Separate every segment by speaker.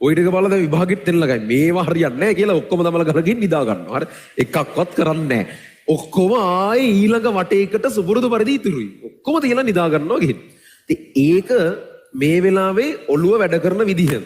Speaker 1: ඔය ටික බලලා දැන් විභාගෙත් දෙන්න ගයි. මේවා හරියන්නේ නැහැ කියලා ඔක්කොම තමලා ගලකින් නිදා ගන්නවා. හරි. එකක්වත් කරන්නේ නැහැ. ඔක්කොම ආයේ ඊළඟ වටේකට සුබුරුදු පරිදි ඉතුරුයි. ඔක්කොම තියලා නිදා ගන්නවා ගිහින්. ඉතින් ඒක මේ වෙලාවේ ඔළුව වැඩ කරන විදිහ.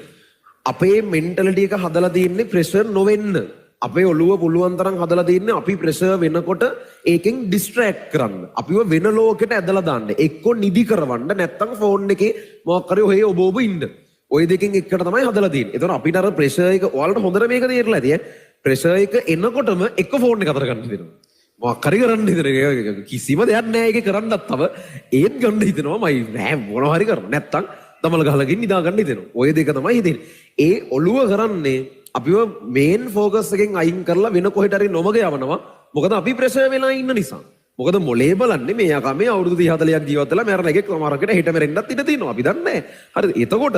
Speaker 1: අපේ මෙන්ටැලිටි එක හදලා තියෙන්නේ ප්‍රෙෂර් නොවෙන්න. අපේ ඔළුව පුළුවන් තරම් හදලා තියෙන්නේ අපි ප්‍රෙෂර් වෙනකොට ඒකෙන් ඩිස්ට්‍රැක්ට් කරන්න. අපිව වෙන ලෝකෙට ඇදලා දාන්න. එක්ක නිදි කරවන්න නැත්නම් ෆෝන් එකේ මොකක් හරි ඔහේ ඔබ ඔබ ඉන්න. ওই දෙකෙන් එකට තමයි හදලා තියෙන්නේ. ඒතකොට අපිට අර ප්‍රෙෂර් එක ඔයාලට හොඳට මේක තේරෙලා ඇති ඈ. ප්‍රෙෂර් එක එනකොටම එක ෆෝන් එක අතර ගන්න හිතෙනවා. මොකක් හරි කරන්න හිතෙනවා. කිසිම දෙයක් නැහැ ඒකේ කරන්නත් තව ඒත් ගන්න හිතෙනවා මයි නෑ මොනවා හරි කරන්න. නැත්තම් දමල ගහලකින් නිදා ගන්න හිතෙනවා. ওই දෙක තමයි හිතෙන්නේ. ඒ ඔළුව කරන්නේ අපිව මේන් ෆෝකස් එකෙන් අයින් කරලා වෙන කොහෙට හරි නොමග යවනවා. මොකද අපි ප්‍රෙෂර් වෙලා ඉන්න නිසා. මොකද මොලේ බලන්නේ මේ යකා මේ අවුරුදු 30 40ක් ජීවත් වෙලා මරණ එකේ සමහරකට හිට මෙරෙන්නත් ඉඩ තියෙනවා. අපි දන්නේ නැහැ. හරිද? එතකොට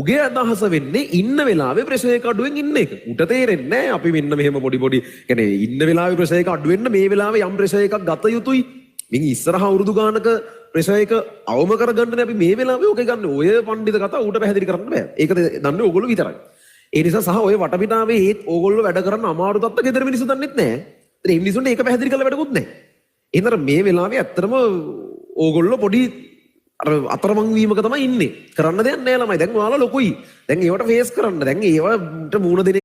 Speaker 1: උගේ අදහස වෙන්නේ ඉන්න වෙලාවේ ප්‍රෙෂර් එක අඩුවෙන් ඉන්න එක. උට තේරෙන්නේ නැහැ අපි මෙන්න මෙහෙම පොඩි කියන්නේ ඉන්න වෙලාවේ ප්‍රෙෂර් එක අඩු වෙන්න මේ වෙලාවේ යම් ප්‍රෙෂර් එකක් ගත යුතුයි. මින් ඉස්සරහ අවුරුදු ගානක ප්‍රෙෂර් එක අවම කරගන්නනේ අපි මේ වෙලාවේ ඔකේ ගන්න. ඔය පඬිත කතා ඌට පැහැදිලි කරන්න බෑ. ඒක දන්නේ ඕගොල්ලෝ විතරයි. ඒ නිසා සහ ඔය වටපිටාවේ ඒත් ඕගොල්ලෝ වැඩ කරන්න අමාරු තත්ත්ව ගෙදර මිනිස්සු දන්නෙත් නැහැ. ඒ මිනිස්සුන්ට ඒක පැහැදිලි කරලා වැඩකුත් නැහැ. එහෙනම් මේ වෙලාවේ ඇත්තටම ඕගොල්ලෝ පොඩි අර අතරමං වීමක තමයි ඉන්නේ. කරන්න දෙයක් නැහැ ළමයි. දැන් ඔයාලා ලොකුයි. දැන් ඒවට ෆේස් කරන්න. දැන් ඒවට මූණ දෙන